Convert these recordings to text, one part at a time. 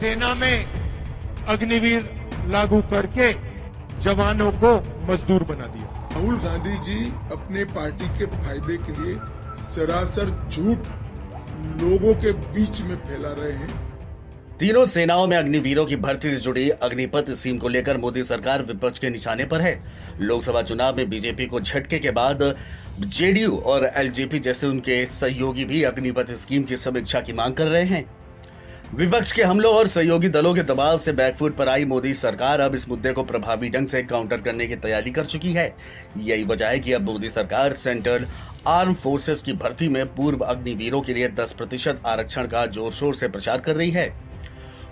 सेना में अग्निवीर लागू करके जवानों को मजदूर बना दिया। राहुल गांधी जी अपने पार्टी के फायदे के लिए सरासर झूठ लोगों के बीच में फैला रहे हैं। तीनों सेनाओं में अग्निवीरों की भर्ती से जुड़ी अग्निपथ स्कीम को लेकर मोदी सरकार विपक्ष के निशाने पर है। लोकसभा चुनाव में बीजेपी को झटके के बाद जेडीयू और एलजेपी जैसे उनके सहयोगी भी अग्निपथ स्कीम की समीक्षा की मांग कर रहे हैं। विपक्ष के हमलों और सहयोगी दलों के दबाव से बैकफुट पर आई मोदी सरकार अब इस मुद्दे को प्रभावी ढंग से काउंटर करने की तैयारी कर चुकी है। यही वजह है कि अब मोदी सरकार सेंट्रल आर्म फोर्सेस की भर्ती में पूर्व अग्निवीरों के लिए 10% आरक्षण का जोर शोर से प्रचार कर रही है।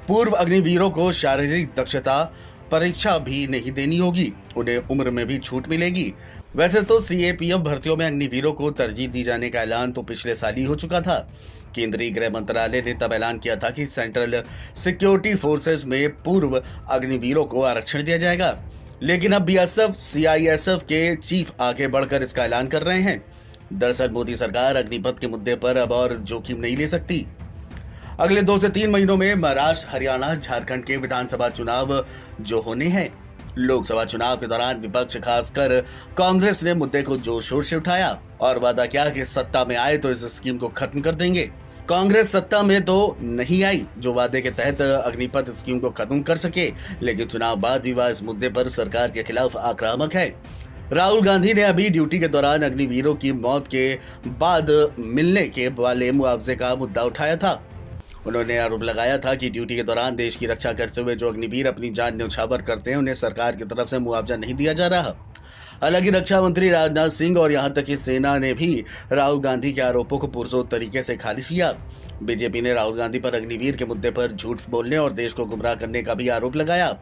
पूर्व अग्निवीरों को शारीरिक दक्षता परीक्षा भी नहीं देनी होगी, उन्हें उम्र में भी छूट मिलेगी। वैसे तो सीएपीएफ भर्तियों में अग्निवीरों को तरजीह दी जाने का ऐलान तो पिछले साल ही हो चुका था। केंद्रीय गृह मंत्रालय ने तब ऐलान किया था कि सेंट्रल सिक्योरिटी फोर्सेस में पूर्व अग्निवीरों को आरक्षण दिया जाएगा, लेकिन अब बीएसएफ सीआईएसएफ के चीफ आगे बढ़कर इसका ऐलान कर रहे हैं। दरअसल मोदी सरकार अग्निपथ के मुद्दे पर अब और जोखिम नहीं ले सकती। अगले 2 से 3 महीनों में महाराष्ट्र, हरियाणा, झारखंड के विधानसभा चुनाव जो होने हैं। लोकसभा चुनाव के दौरान विपक्ष खासकर कांग्रेस ने मुद्दे को जोर शोर से उठाया और वादा किया कि सत्ता में आए तो इस स्कीम को खत्म कर देंगे। कांग्रेस सत्ता में तो नहीं आई जो वादे के तहत अग्निपथ स्कीम को खत्म कर सके, लेकिन चुनाव बाद भी वह इस मुद्दे पर सरकार के खिलाफ आक्रामक है। राहुल गांधी ने अभी ड्यूटी के दौरान अग्निवीरों की मौत के बाद मिलने के वाले मुआवजे का मुद्दा उठाया था। उन्होंने आरोप लगाया था कि ड्यूटी के दौरान देश की रक्षा करते हुए जो अग्निवीर अपनी जान न्यौछावर करते हैं उन्हें सरकार की तरफ से मुआवजा नहीं दिया जा रहा। हालांकि रक्षा मंत्री राजनाथ सिंह और यहां तक कि सेना ने भी राहुल गांधी के आरोपों को पुरजोर तरीके से खारिज किया। बीजेपी ने राहुल गांधी पर अग्निवीर के मुद्दे पर झूठ बोलने और देश को गुमराह करने का भी आरोप लगाया।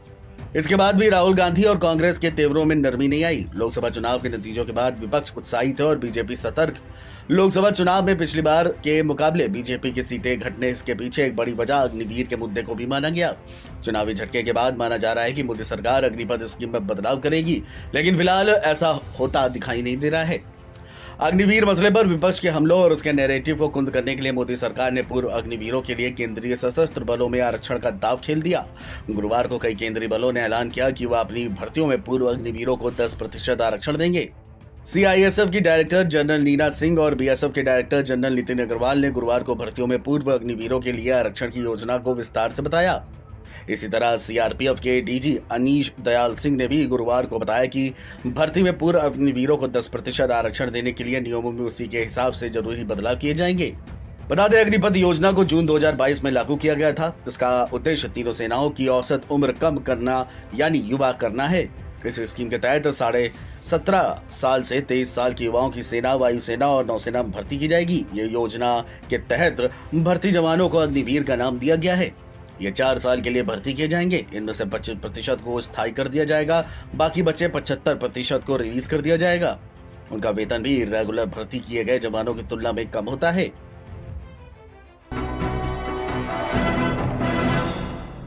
इसके बाद भी राहुल गांधी और कांग्रेस के तेवरों में नरमी नहीं आई। लोकसभा चुनाव के नतीजों के बाद विपक्ष उत्साहित है और बीजेपी सतर्क। लोकसभा चुनाव में पिछली बार के मुकाबले बीजेपी की सीटें घटने इसके पीछे एक बड़ी वजह अग्निवीर के मुद्दे को भी माना गया। चुनावी झटके के बाद माना जा रहा है कि मोदी सरकार अग्निपथ स्कीम में बदलाव करेगी, लेकिन फिलहाल ऐसा होता दिखाई नहीं दे रहा है। अग्निवीर मसले पर विपक्ष के हमलों और उसके नैरेटिव को कुंद करने के लिए मोदी सरकार ने पूर्व अग्निवीरों के लिए केंद्रीय सशस्त्र बलों में आरक्षण का दांव खेल दिया। गुरुवार को कई केंद्रीय बलों ने ऐलान किया कि वह अपनी भर्तियों में पूर्व अग्निवीरों को 10% आरक्षण देंगे। सीआईएसएफ की डायरेक्टर जनरल नीना सिंह और बीएसएफ के डायरेक्टर जनरल नितिन अग्रवाल ने गुरुवार को भर्तियों में पूर्व अग्निवीरों के लिए आरक्षण की योजना को विस्तार से बताया। इसी तरह सीआरपीएफ के डीजी अनीश दयाल सिंह ने भी गुरुवार को बताया कि भर्ती में पूर्व अग्निवीरों को 10% आरक्षण देने के लिए नियमों में उसी के हिसाब से जरूरी बदलाव किए जाएंगे। बता दें, अग्निपथ योजना को जून 2022 में लागू किया गया था। इसका उद्देश्य तीनों सेनाओं की औसत उम्र कम करना यानी युवा करना है। इस स्कीम के तहत 17.5 साल से 23 साल के युवाओं की सेना, वायुसेना और नौसेना में भर्ती की जाएगी। ये योजना के तहत भर्ती जवानों को अग्निवीर का नाम दिया गया है। ये 4 साल के लिए भर्ती किए जाएंगे। इनमें से 25% को स्थायी कर दिया जाएगा, बाकी बचे 75% को रिलीज कर दिया जाएगा। उनका वेतन भी रेगुलर भर्ती किए गए जवानों की तुलना में कम होता है।